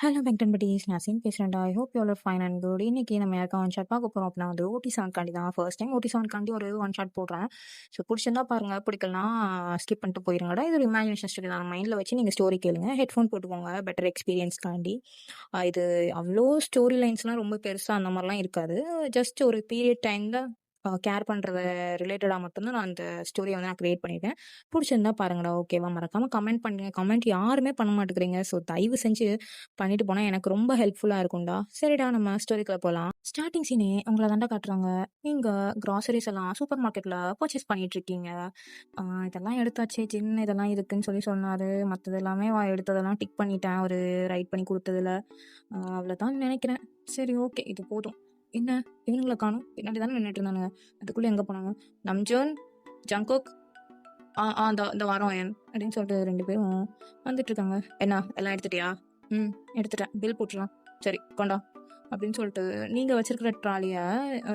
Hello வெங்கடன்பட்டிஸ் நான் பேசுகிறேன்டா. I hope you are fine and good. இன்னைக்கு நம்ம யாருக்கா ஒன் ஷாட் பார்க்க போகிறோம் அப்படின்னா வந்து ஓடி செவன்காண்டி தான். ஃபர்ஸ்ட் டைம் ஓடி செவன்காண்டி ஒரு ஒன் ஷாட் போடுறேன். ஸோ பிடிச்சிருந்தா பாருங்க, பிடிக்கலனா ஸ்கிப் பண்ணிட்டு போயிருங்கடா. இது ஒரு இமேஜினேஷன் ஸ்டோரி தான். மைண்டில் வச்சு நீங்கள் ஸ்டோரி கேளுங்க, ஹெட்ஃபோன் போட்டுக்கோங்க, பெட்டர் எக்ஸ்பீரியன்ஸ்க்காண்டி. இது அவ்வளோ ஸ்டோரி லைன்ஸ்லாம் ரொம்ப பெருசாக அந்த மாதிரிலாம் இருக்காது. ஜஸ்ட் ஒரு பீரியட் டைமில் கேர் பண்ணுறத ரிலேட்டடாக மட்டும்தான் நான் அந்த ஸ்டோரியை வந்து நான் க்ரியேட் பண்ணியிருக்கேன். பிடிச்சிருந்தா பாருங்கடா. ஓகேவா? மறக்காமல் கமெண்ட் பண்ணுங்க. கமெண்ட் யாருமே பண்ண மாட்டேங்கிறீங்க. ஸோ தயவு செஞ்சு பண்ணிட்டு போனால் எனக்கு ரொம்ப ஹெல்ப்ஃபுல்லாக இருக்கும்டா. சரிடா, நம்ம ஸ்டோரிக்குள்ள போகலாம். ஸ்டார்டிங் சீனே உங்களை தாண்டா காட்டுறாங்க. நீங்கள் க்ராசரிஸ் எல்லாம் சூப்பர் மார்க்கெட்டில் பர்ச்சேஸ் பண்ணிட்டு இருக்கீங்க. இதெல்லாம் எடுத்தாச்சு, ஜின் இதெல்லாம் இருக்குன்னு சொல்லி சொன்னார். மற்றது எல்லாமே எடுத்ததெல்லாம் டிக் பண்ணிட்டேன் ஒரு ரைட் பண்ணி கொடுத்ததில். அவ்வளோதான் நினைக்கிறேன். சரி, ஓகே, இது போதும். என்ன இவனுங்களை காணும்? பின்னாடி தானே நின்றுட்டு இருந்தானுங்க. அதுக்குள்ளே எங்கே போனாங்க? நம்ஜோன், ஜங்கோக், இந்த வாரம் என் அப்படின்னு சொல்லிட்டு 2 பேரும் வந்துட்டு இருக்காங்க. என்ன எல்லாம் எடுத்துட்டியா? எடுத்துட்டேன். பில் போட்டுடலாம். சரி கொண்டா அப்படின்னு சொல்லிட்டு நீங்கள் வச்சிருக்கிற ட்ராலியை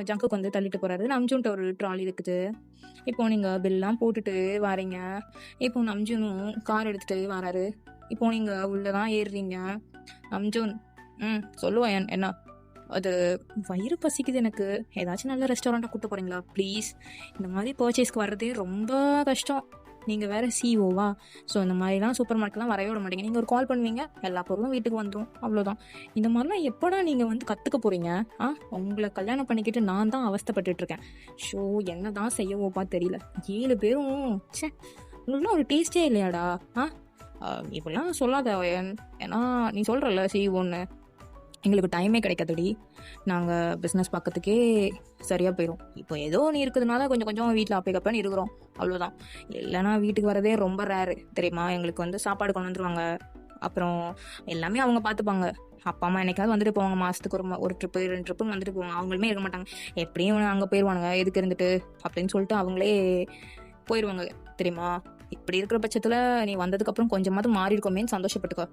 ஜங்குக்கு வந்து தள்ளிட்டு போகிறாரு. நம்ஜூன்ட்ட ஒரு ட்ராலி இருக்குது. இப்போ நீங்கள் பில்லாம் போட்டுட்டு வரீங்க. இப்போ நம்ஜூனும் கார் எடுத்துகிட்டு வராரு. இப்போ நீங்கள் உள்ளே தான் ஏறுறீங்க. நம்ஜூன் சொல்லுவா என்ன? அது வயிறு பசிக்குது எனக்கு. ஏதாச்சும் நல்ல ரெஸ்டாரண்ட்டாக கூப்பிட்டு போகிறீங்களா ப்ளீஸ்? இந்த மாதிரி பர்ச்சேஸ்க்கு வர்றதே ரொம்ப கஷ்டம். நீங்கள் வேறு சிஓவா? ஸோ இந்த மாதிரிலாம் சூப்பர் மார்க்கெட்லாம் வரவே விட மாட்டீங்க. நீங்கள் ஒரு கால் பண்ணுவீங்க, எல்லா பொருளும் வீட்டுக்கு வந்துடும், அவ்வளோதான். இந்த மாதிரிலாம் எப்போடா நீங்கள் வந்து கற்றுக்க போகிறீங்க? உங்களை கல்யாணம் பண்ணிக்கிட்டு நான் தான் அவஸ்தைப்பட்டுட்ருக்கேன். ஷோ என்ன தான் செய்யவோப்பா தெரியல. 7 பேரும் சே, உங்களுக்குலாம் ஒரு டேஸ்டே இல்லையாடா? இப்படிலாம் சொல்லாத. ஏன்னா நீ சொல்கிறல்ல சிஓன்னு, எங்களுக்கு டைமே கிடைக்காதடி. நாங்கள் பிஸ்னஸ் பார்க்கறதுக்கே சரியாக போயிடும். இப்போ ஏதோ நீ இருக்கிறதுனால கொஞ்சம் கொஞ்சம் வீட்டில் அப்பேக்கப்பன்னு இருக்கிறோம், அவ்வளோதான். இல்லைனா வீட்டுக்கு வரதே ரொம்ப ரேரு தெரியுமா? எங்களுக்கு வந்து சாப்பாடு கொண்டு வந்துருவாங்க, அப்புறம் எல்லாமே அவங்க பார்த்துப்பாங்க. அப்பா அம்மா என்னைக்காவது வந்துட்டு போவாங்க, மாதத்துக்கு ஒரு ட்ரிப்பு 2 ட்ரிப்புன்னு வந்துட்டு போவாங்க. அவங்களுமே இருக்க மாட்டாங்க. எப்படியும் அங்கே போயிடுவானுங்க, எதுக்கு இருந்துட்டு அப்படின்னு சொல்லிட்டு அவங்களே போயிடுவாங்க தெரியுமா? இப்படி இருக்கிற பட்சத்தில் நீ வந்ததுக்கப்புறம் கொஞ்சமாவது மாறி இருக்கோமேன்னு சந்தோஷப்பட்டுக்கோ.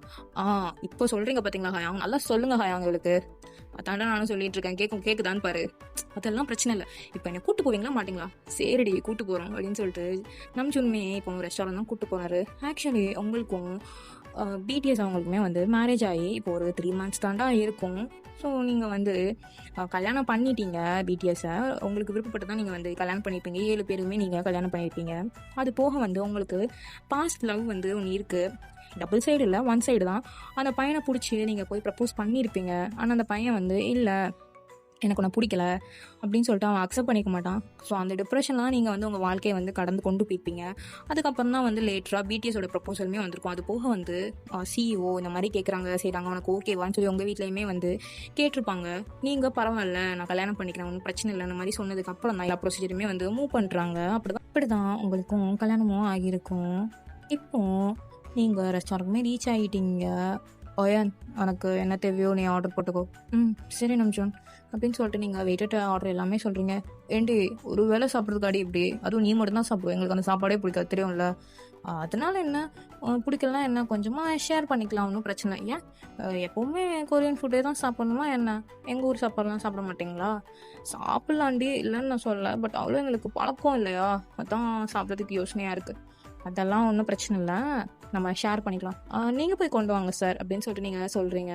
இப்போ சொல்கிறீங்க பார்த்தீங்களா ஹயாங்? நல்லா சொல்லுங்க ஹயாங். இவளுக்கு அதாண்டா நானும் சொல்லிட்டு இருக்கேன். கேட்குதான்னு பாரு. அதெல்லாம் பிரச்சனை இல்லை. இப்போ என்னை கூட்டு போவீங்களா மாட்டிங்களா? சரிடி கூட்டு போகிறோம் அப்படின்னு சொல்லிட்டு நம்ஜுன்மே இப்போ ரெஸ்டாரண்ட் தான் கூட்டு போனாரு. ஆக்சுவலி உங்களுக்கும் பிடிஎஸ் அவங்களுக்குமே வந்து மேரேஜ் ஆகி இப்போ ஒரு 3 months தாண்டா இருக்கும். ஸோ நீங்கள் வந்து கல்யாணம் பண்ணிட்டீங்க பிடிஎஸை. உங்களுக்கு விருப்பப்பட்டு தான் நீங்கள் வந்து கல்யாணம் பண்ணியிருப்பீங்க. 7 பேருமே நீங்கள் கல்யாணம் பண்ணியிருப்பீங்க. அது போக வந்து உங்களுக்கு பாஸ்ட் லவ் வந்து ஒன்று இருக்குது. டபுள் சைடு இல்லை, 1 சைடு தான். அந்த பையனை பிடிச்சி நீங்கள் போய் ப்ரப்போஸ் பண்ணியிருப்பீங்க. ஆனால் அந்த பையன் வந்து இல்லை, எனக்கு உன்னை பிடிக்கல அப்படின்னு சொல்லிட்டு அவன் அக்செப்ட் பண்ணிக்க மாட்டான். ஸோ அந்த டிப்ரெஷன்லாம் நீங்கள் வந்து உங்கள் வாழ்க்கையை வந்து கடந்து கொண்டு போயிருப்பீங்க. அதுக்கப்புறம் தான் வந்து லேட்டராக பிடிஎஸோட ப்ரப்போசலுமே வந்திருக்கும். அது போக வந்து சிஇஓ இந்த மாதிரி கேட்குறாங்க, செய்கிறாங்க, உனக்கு ஓகேவான்னு சொல்லி உங்கள் வீட்லேயுமே வந்து கேட்டிருப்பாங்க. நீங்கள் பரவாயில்ல, நான் கல்யாணம் பண்ணிக்கிறேன், ஒன்றும் பிரச்சனை இல்லை, இந்த மாதிரி சொன்னதுக்கப்புறம் தான் எல்லா ப்ரொசீஜருமே வந்து மூவ் பண்ணுறாங்க. அப்படிதான் உங்களுக்கும் கல்யாணமும் ஆகியிருக்கும். இப்போது நீங்கள் ரெஸ்டாரண்ட்டுமே ரீச் ஆகிட்டீங்க. ஓயன், உனக்கு என்ன தேவையோ நீ ஆர்டர் போட்டுக்கோ. சரி நம்ஜோன் அப்படின்னு சொல்லிட்டு நீங்கள் வெயிட்டட் ஆர்டர் எல்லாமே சொல்கிறீங்க. ஏண்டி ஒரு வேளை சாப்பிட்றதுக்காடி இப்படி? அதுவும் நீ மட்டும் தான் சாப்பிடுவோம், எங்களுக்கு அந்த சாப்பாடே பிடிக்காது தெரியும்ல. அதனால என்ன, பிடிக்கலாம் என்ன, கொஞ்சமாக ஷேர் பண்ணிக்கலாம், ஒன்றும் பிரச்சனை. ஏன் எப்போவுமே கொரியன் ஃபுட்டே தான் சாப்பிட்ணுமா என்ன? எங்கள் ஊர் சாப்பாடுலாம் சாப்பிட மாட்டிங்களா? சாப்பிட்லாண்டி, இல்லைன்னு நான் சொல்லலை. பட் அவ்வளோ எங்களுக்கு பழக்கம் இல்லையா, அதான் சாப்பிட்றதுக்கு யோசனையாக இருக்குது. அதெல்லாம் ஒன்றும் பிரச்சனை இல்லை, நம்ம ஷேர் பண்ணிக்கலாம். நீங்கள் போய் கொண்டு வாங்க சார் அப்படின்னு சொல்லிட்டு நீங்கள் சொல்கிறீங்க.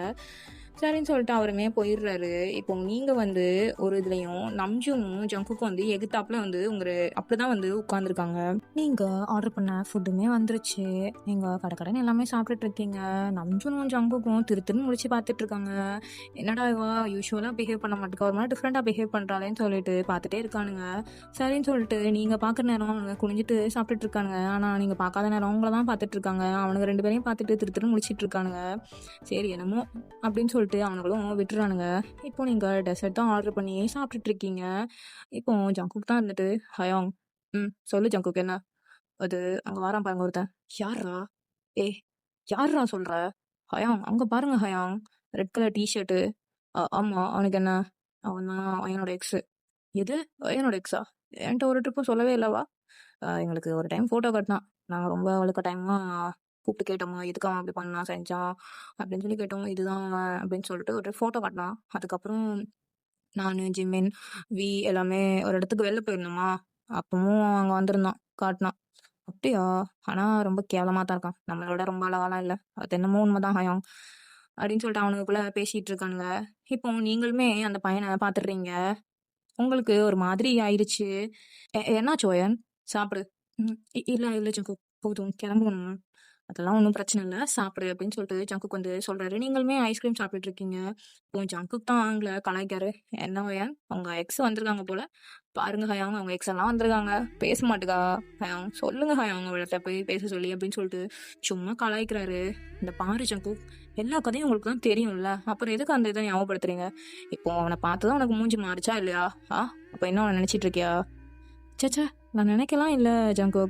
சரின்னு சொல்லிட்டு அவருமே போயிடுறாரு. இப்போ நீங்கள் வந்து ஒரு இதுலேயும் நம்ஜூனும் ஜங்குக்கும் வந்து எகுத்தாப்புல வந்து அப்படிதான் வந்து உட்காந்துருக்காங்க. நீங்கள் ஆர்டர் பண்ண ஃபுட்டுமே வந்துருச்சு. நீங்கள் கடைக்கடைன்னு எல்லாமே சாப்பிட்டுட்டு இருக்கீங்க. நம்ஜூனும் ஜங்குக்கும் திருன்னு முடிச்சு பார்த்துட்டு இருக்காங்க. என்னடா இவா யூஸ்வலாக பிஹேவ் பண்ண மாட்டேங்க, ஒரு மாதிரி டிஃப்ரெண்ட்டாக பிஹேவ் பண்ணுறாளேன்னு சொல்லிட்டு பார்த்துட்டே இருக்கானுங்க. சரின்னு சொல்லிட்டு நீங்கள் பார்க்குற நேரம் அவங்க குனிஞ்சிட்டு சாப்பிட்டுட்டு இருக்கானுங்க. ஆனால் நீங்கள் பார்க்காத நேரம் அவங்கள தான் பார்த்துட்டு இருக்காங்க. அவனுங்க 2 பேரையும் பார்த்துட்டு திருன்னு முடிச்சிட்டு இருக்கானுங்க. சரி என்னமோ அப்படின்னு சொல்லிட்டு அவனுங்களும் விட்டுறானுங்க. இப்போ நீங்கள் டெசர்ட் தான் ஆர்டர் பண்ணி சாப்பிட்டுட்டு இருக்கீங்க. இப்போ ஜங்குக் தான் இருந்துட்டு, ஹயாங் சொல்லு ஜங்குக், என்ன அது அங்கே வாரான் பாருங்க ஒருத்தன். யாரா? யாரா சொல்கிற? ஹயாங் அங்கே பாருங்க ஹயாங், ரெட் கலர் டிஷர்ட்டு. ஆமாம், அவனுக்கு என்ன? அவன் தான் அயனோட எக்ஸு. எது அயனோட எக்ஸா? என்கிட்ட ஒரு ட்ரிப்பும் சொல்லவே இல்லவா? எங்களுக்கு ஒரு டைம் ஃபோட்டோ காட்டினான். நாங்கள் ரொம்ப அவளுக்கு டைமாக கூப்பிட்டு கேட்டோமா, எதுக்கு அவன் அப்படி பண்ணான் செஞ்சான் அப்படின்னு சொல்லி கேட்டோம். இதுதான் அப்படின்னு சொல்லிட்டு ஒரு ஃபோட்டோ காட்டினான். அதுக்கப்புறம் நான், ஜிமின், எல்லாமே ஒரு இடத்துக்கு வெளில போயிருந்தோமா, அப்பவும் அங்கே வந்திருந்தான், காட்டினான். அப்படியா? ஆனால் ரொம்ப கேவலமாக தான் இருக்கான், நம்மளோட ரொம்ப அழகாலாம் இல்லை. அது என்னமோ உண்மைதான் ஹயாங். அப்படின்னு சொல்லிட்டு அவனுக்குள்ள பேசிட்டு இருக்கானுங்க. இப்போ நீங்களுமே அந்த பையனை பார்த்துடுறீங்க. உங்களுக்கு ஒரு மாதிரி ஆயிடுச்சு. என்னாச்சு ஓயன்? சாப்பிடு. இல்ல இல்ல ஜங்கு, போதும் கிளம்பணும். அதெல்லாம் ஒன்றும் பிரச்சனை இல்லை, சாப்பிடு அப்படின்னு சொல்லிட்டு ஜங்குக்கு வந்து சொல்றாரு. நீங்களுமே ஐஸ்கிரீம் சாப்பிட்டுட்டு இருக்கீங்க. இப்போ ஜங்குக்கு தான் ஆங்கல கலாய்க்காரு. என்ன ஓயன், அவங்க எக்ஸ் வந்திருக்காங்க போல, பாருங்க ஹயாங், அவங்க எக்ஸ் எல்லாம் வந்திருக்காங்க, பேச மாட்டுக்கா ஹயாங், சொல்லுங்க ஹயாங் அவள்கிட்ட போய் பேச சொல்லி அப்படின்னு சொல்லிட்டு சும்மா கலாய்க்கிறாரு. இந்த பாரு ஜங்கு, எல்லா கதையும் உங்களுக்கு தான் தெரியும்ல, அப்புறம் எதுக்கு அந்த இதை ஞாபகப்படுத்துறீங்க? இப்போ அவனை பார்த்துதான் உனக்கு மூஞ்சி மாறிச்சா இல்லையா? அப்போ என்ன அவனை நினைச்சிட்டு இருக்கியா? சேச்சா, நான் நினைக்கலாம் இல்லை ஜங்கு,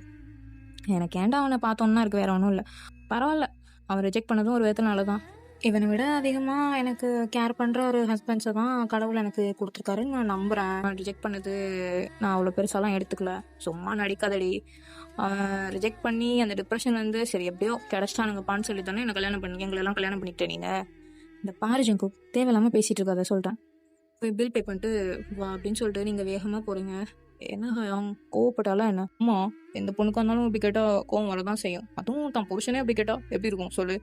எனக்கு ஏன்டா அவனை பார்த்தோன்னா இருக்கு, வேற ஒன்றும் இல்லை. பரவாயில்ல, அவன் ரிஜெக்ட் பண்ணதும் ஒரு விதத்தில் நல்லதான். இவனை விட அதிகமாக எனக்கு கேர் பண்ணுற ஒரு ஹஸ்பண்ட்ஸை தான் கடவுள் எனக்கு கொடுத்துருக்காருன்னு நான் நம்புகிறேன். ரிஜெக்ட் பண்ணது நான் அவ்வளோ பெருசாலாம் எடுத்துக்கல, சும்மா நடிக்காதடி. ரிஜெக்ட் பண்ணி அந்த டிப்ரெஷன் வந்து சரி எப்படியோ கிடச்சிட்டானுங்கப்பான்னு சொல்லி தானே என்ன கல்யாணம் பண்ணி எங்களெல்லாம் கல்யாணம் பண்ணிக்கிட்டே நீங்கள். இந்த பாரு ஜங்கு, தேவையில்லாமல் பேசிகிட்டு இருக்காத சொல்கிறேன். போய் பில் பே பண்ணிட்டு வா அப்படின்னு சொல்லிட்டு நீங்கள் வேகமாக போகிறீங்க. என்ன அவங்க கோவப்பட்டாலாம் என்ன? அம்மா, எந்த பொண்ணுக்கா இருந்தாலும் இப்படி கேட்டால் கோவம் வரதான் செய்யும். அதுவும் தான் புருஷனே அப்படி கேட்டால் எப்படி இருக்கும் சொல்லு?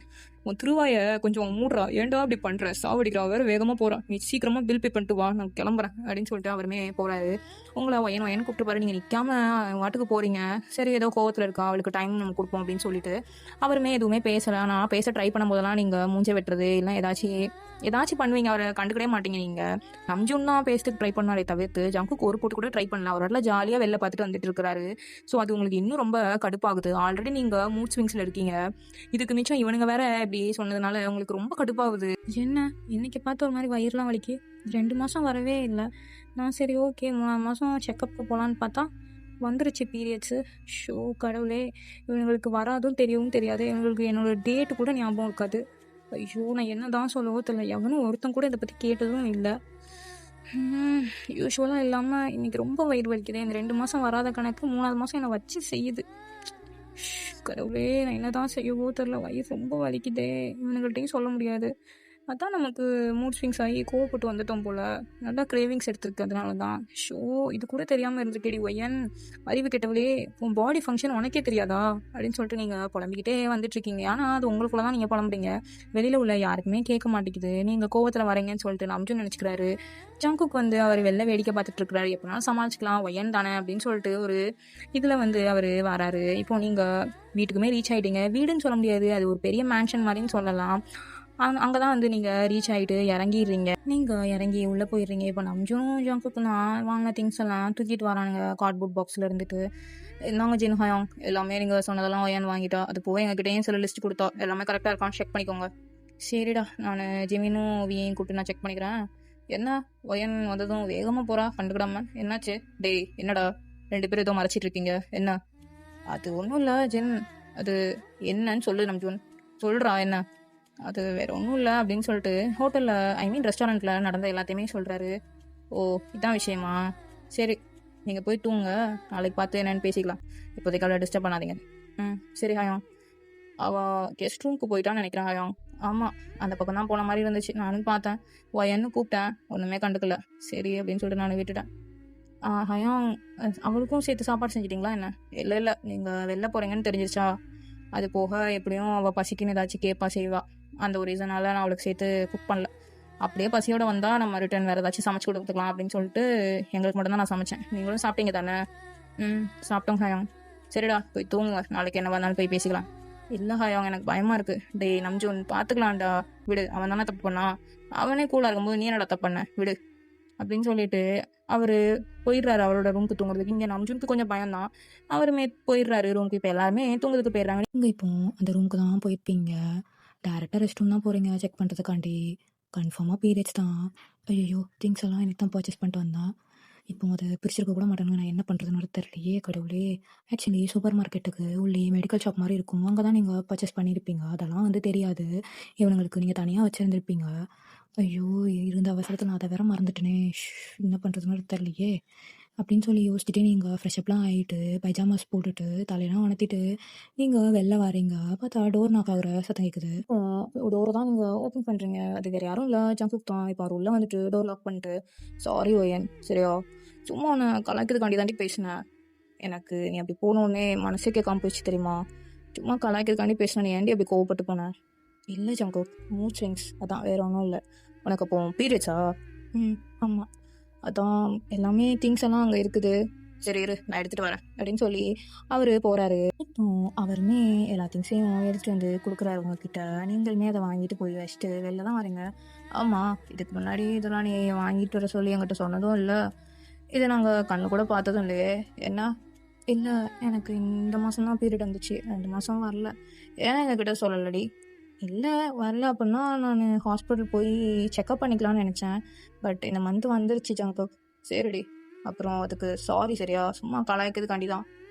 உன் திருவாயை கொஞ்சம் மூடுறா, ஏன்டா அப்படி பண்ணுற, சாவடிக்கிறா, வேற வேகமாக போகிறான், நீ சீக்கிரமாக பில் பே பண்ணிட்டு வா, நான் கிளம்புறேன் அப்படின்னு சொல்லிட்டு அவருமே போகிறாரு. உங்களை என்ன கூப்பிட்டு பாரு, நீங்கள் நிற்காம வாட்டுக்கு போகிறீங்க. சரி ஏதோ கோவத்தில் இருக்கா, அவளுக்கு டைம் நம்ம கொடுப்போம் அப்படின்னு சொல்லிட்டு அவருமே எதுவுமே பேசலை. நான் பேச ட்ரை பண்ணும் போதெல்லாம் நீங்கள் மூஞ்சை வெட்டுறது இல்லை ஏதாச்சும் பண்ணுவீங்க, அவரை கண்டுக்கவே மாட்டீங்க. நீங்கள் நம்ஜுன்னா பேசுறதுக்கு ட்ரை பண்ணாரே தவிர்த்து ஜங்குக்கு ஒரு போட்டு கூட ட்ரை பண்ணல. அவர் இடத்துல ஜாலியாக வெளில பார்த்துட்டு வந்துட்டு இருக்கிறாரு. ஸோ அது உங்களுக்கு இன்னும் ரொம்ப கடுப்பாகுது. ஆல்ரெடி நீங்கள் மூட் ஸ்விங்ஸில் இருக்கீங்க, இதுக்கு மிச்சம் இவனுங்க வேற இப்படி சொன்னதுனால உங்களுக்கு ரொம்ப கடுப்பாகுது. என்ன இன்னைக்கு பார்த்து ஒரு மாதிரி வயிறுலாம் வலிக்கு, 2 மாதம் வரவே இல்லை. நான் சரி ஓகே 3ஆம் மாதம் செக்கப்புக்கு போகலான்னு பார்த்தா வந்துருச்சு பீரியட்ஸு. ஷோ கடவுளே, இவங்களுக்கு வராதும் தெரியவும் தெரியாது, இவங்களுக்கு என்னோட டேட்டு கூட ஞாபகம் இருக்காது. ஐயோ, நான் என்ன தான் சொல்லவோ தெரியல. எவனும் ஒருத்தன் கூட இதை பற்றி கேட்டதும் இல்லை. யூஸ்வலாக இல்லாமல் இன்றைக்கி ரொம்ப வயிறு வலிக்குது. இந்த 2 மாதம் வராத கணக்கு 3ஆவது மாதம் என்னை வச்சு செய்யுது. கடவுளே, நான் என்ன தான் செய்யவோ தெரில, வயிறு ரொம்ப வலிக்குதே. இவனுங்கள்ட்டையும் சொல்ல முடியாது. அதான் நமக்கு மூட் ஸ்விங்ஸ் ஆகி கோவப்பட்டு வந்துட்டோம் போல், நல்லா கிரேவிங்ஸ் எடுத்துருக்கு, அதனால தான். ஷோ, இது கூட தெரியாமல் இருந்துருக்கேடி ஒய்யன், அறிவு கெட்டவளே, உன் பாடி ஃபங்க்ஷன் உனக்கே தெரியாதா அப்படின்னு சொல்லிட்டு நீங்கள் புலம்பிக்கிட்டே வந்துட்டுருக்கீங்க. ஆனால் அது உங்களுக்குள்ள தான் நீங்கள் புலம்புறீங்க, வெளியில் உள்ள யாருக்குமே கேட்க மாட்டேங்குது. நீங்கள் கோவத்தில் வரீங்கன்னு சொல்லிட்டு நம்ஜுன் நினச்சிக்கிறாரு. ஜங்குக்கு வந்து அவர் வெளில வேடிக்கை பார்த்துட்ருக்கிறாரு, எப்படினாலும் சமாளிச்சிக்கலாம் ஒய்யன் தானே அப்படின்னு சொல்லிட்டு ஒரு இதில் வந்து அவர் வராரு. இப்போ நீங்கள் வீட்டுக்குமே ரீச் ஆகிட்டீங்க. வீடுன்னு சொல்ல முடியாது, அது ஒரு பெரிய மேன்ஷன் மாதிரின்னு சொல்லலாம். அங்கே தான் வந்து நீங்கள் ரீச் ஆகிட்டு இறங்கிடுறீங்க. நீங்கள் இறங்கி உள்ளே போயிடுறீங்க. இப்போ நம்ஜும் ஜங்குக்குலாம் வாங்கின திங்ஸ் எல்லாம் தூக்கிட்டு வரானுங்க கார்ட்போர்ட் பாக்ஸில் இருந்துட்டு. இந்தாங்க ஜின் ஹயாங், எல்லாமே நீங்கள் சொன்னதெல்லாம் ஒயன் வாங்கிட்டா, அது போய் எங்ககிட்டயும் சில லிஸ்ட் கொடுத்தா, எல்லாமே கரெக்டாக இருக்கான்னு செக் பண்ணிக்கோங்க. சரிடா, நான் ஜிமினும் வியையும் கூப்பிட்டு நான் செக் பண்ணிக்கிறேன். என்ன ஒயன் வந்ததும் வேகமாக போகிறா கண்டுக்கிடாம? என்னாச்சு டேய், என்னடா 2 பேரும் ஏதோ மறைச்சிட்டு இருக்கீங்க, என்ன? அது ஒன்றும் இல்லை ஜின், அது என்னன்னு சொல்லு நம்ஜுன், சொல்கிறா என்ன? அது வேற ஒன்றும் இல்லை அப்படின்னு சொல்லிட்டு ஹோட்டலில் ரெஸ்டாரண்ட்டில் நடந்த எல்லாத்தையுமே சொல்கிறாரு. ஓ, இதான் விஷயமா? சரி, நீங்கள் போய் தூங்க, நாளைக்கு பார்த்து என்னென்னு பேசிக்கலாம், இப்போதைக்கு அவளை டிஸ்டர்ப் பண்ணாதீங்க. சரி ஹயாங். அவள் கெஸ்ட் ரூமுக்கு போயிட்டான்னு நினைக்கிறேன் ஹயாங். ஆமாம், அந்த பக்கம் தான் போன மாதிரி இருந்துச்சு, நானும் பார்த்தேன். ஒயன்னு கூப்பிட்டேன், ஒன்றுமே கண்டுக்கல. சரி அப்படின்னு சொல்லிட்டு நான் விட்டுட்டேன். ஹயாங், அவளுக்கும் சேர்த்து சாப்பாடு செஞ்சிட்டிங்களா என்ன? இல்லை, நீங்கள் வெளில போகிறீங்கன்னு தெரிஞ்சிருச்சா? அது போக எப்படியும் அவள் பசிக்குன்னு ஏதாச்சும் கேட்பா செய்வா, அந்த ஒரு ரீசனால் நான் அவளுக்கு சேர்த்து குக் பண்ணல. அப்படியே பசியோடு வந்தால் நம்ம ரிட்டர்ன் வேறு ஏதாச்சும் சமைச்சு கொடுத்துக்கலாம் அப்படின்னு சொல்லிட்டு எங்களுக்கு மட்டும்தான் நான் சமைச்சேன். நீங்களும் சாப்பிட்டீங்க தானே? சாப்பிட்டோம் ஹயாங். சரிடா, போய் தூங்குங்க, நாளைக்கு என்ன வந்தாலும் போய் பேசிக்கலாம். இல்லை ஹயாங், எனக்கு பயமாக இருக்குது. டேய் நம்ஜுன், பார்த்துக்கலாம்டா, விடு, அவன் தானே தப்பு பண்ணான், அவனே கூலாக இருக்கும்போது நீ என்னடா தப்பு பண்ண, விடு அப்படின்னு சொல்லிட்டு அவர் போயிடுறாரு அவரோட ரூமுக்கு தூங்குறதுக்கு. இங்கே நம்ஜுனுக்கு கொஞ்சம் பயம்தான், அவருமே போயிடுறாரு ரூமுக்கு. இப்போ எல்லாருமே தூங்குறதுக்கு போயிடுறாங்க. நீங்கள் இப்போ அந்த ரூமுக்கு தான் போயிருப்பீங்க, டேரெக்டாக ரெஸ்ட் ரூம் தான் போகிறீங்க செக் பண்ணுறதுக்காண்டி. கன்ஃபார்மாக பீரியட்ஸ் தான். ஐயோ, திங்ஸ் எல்லாம் எனக்கு தான் பர்ச்சேஸ் பண்ணிட்டு வந்தேன். இப்போ அதை பிரிச்சிருக்க கூட மாட்டேங்க, நான் என்ன பண்ணுறதுன்னு தெரியலையே கடவுளே. ஆக்சுவலி சூப்பர் மார்க்கெட்டுக்கு உள்ளே மெடிக்கல் ஷாப் மாதிரி இருக்கும், அங்கே தான் நீங்கள் பர்ச்சேஸ் பண்ணியிருப்பீங்க. அதெல்லாம் வந்து தெரியாது இவங்களுக்கு, நீங்கள் தனியாக வச்சுருந்துருப்பீங்க. ஐயோ, இருந்த அவசரத்தில் நான் அதை வேற மறந்துட்டேனே, என்ன பண்ணுறதுன்னு தெரியலையே அப்படின்னு சொல்லி யோசிச்சுட்டே நீங்கள் ஃப்ரெஷ்அப்லாம் ஆகிட்டு பைஜாமாஸ் போட்டுட்டு தலையெல்லாம் உணர்த்திட்டு நீங்கள் வெளில வரீங்க. பார்த்தா டோர் நாக் ஆகிற சத்தம் கேட்குது. டோரை தான் நீங்கள் ஓப்பன் பண்ணுறீங்க, அது வேறு யாரும் இல்லை, ஜங்குக் தான். இப்போ அவர் உள்ளே வந்துட்டு டோர் லாக் பண்ணிட்டு, சாரி ஒயன், சரியா, சும்மா உன்னை கலாய்க்கிறதுக்காண்டி தாண்டி பேசினேன். எனக்கு நீ அப்படி போனோடனே மனசே கேட்காம போயிடுச்சு தெரியுமா, சும்மா கலாய்க்கிறதுக்காண்டி பேசினேன், நீ ஏன்டி அப்படி கோவப்பட்டு போனேன்? இல்லை ஜங்கோக், மூட் ஸ்விங்ஸ் அதான், வேற ஒன்றும் இல்லை. உனக்கு அப்போ பீரியட்ஸா? ம், ஆமாம். அதான் எல்லாமே திங்ஸ் எல்லாம் அங்கே இருக்குது. சரி இரு, நான் எடுத்துகிட்டு வரேன் அப்படின்னு சொல்லி அவர் போகிறாரு. இப்போ அவருமே எல்லா திங்ஸையும் எடுத்துகிட்டு வந்து கொடுக்குறாரு உங்ககிட்ட. நீங்களுமே அதை வாங்கிட்டு போய் வச்சுட்டு வெளில தான் வரீங்க. ஆமாம், இதுக்கு முன்னாடி இதெல்லாம் நீ வாங்கிட்டு வர சொல்லி என்கிட்ட சொன்னதும் இல்லை, இதை நாங்கள் கண்ணு கூட பார்த்ததும் இல்லையே. என்ன? இல்லை, எனக்கு இந்த மாதம் தான் பீரியட் வந்துச்சு, 2 மாதம் வரல. ஏன் எங்ககிட்ட சொல்லலடி? இல்லை வரல அப்படின்னா நான் ஹாஸ்பிட்டல் போய் செக்கப் பண்ணிக்கலாம்னு நினச்சேன். பட் இந்த மந்த் வந்துருச்சு ஜங்கப். சரிடி, அப்புறம் அதுக்கு சாரி சரியா, சும்மா கலாய்க்கிறதுக்காண்டி தான்.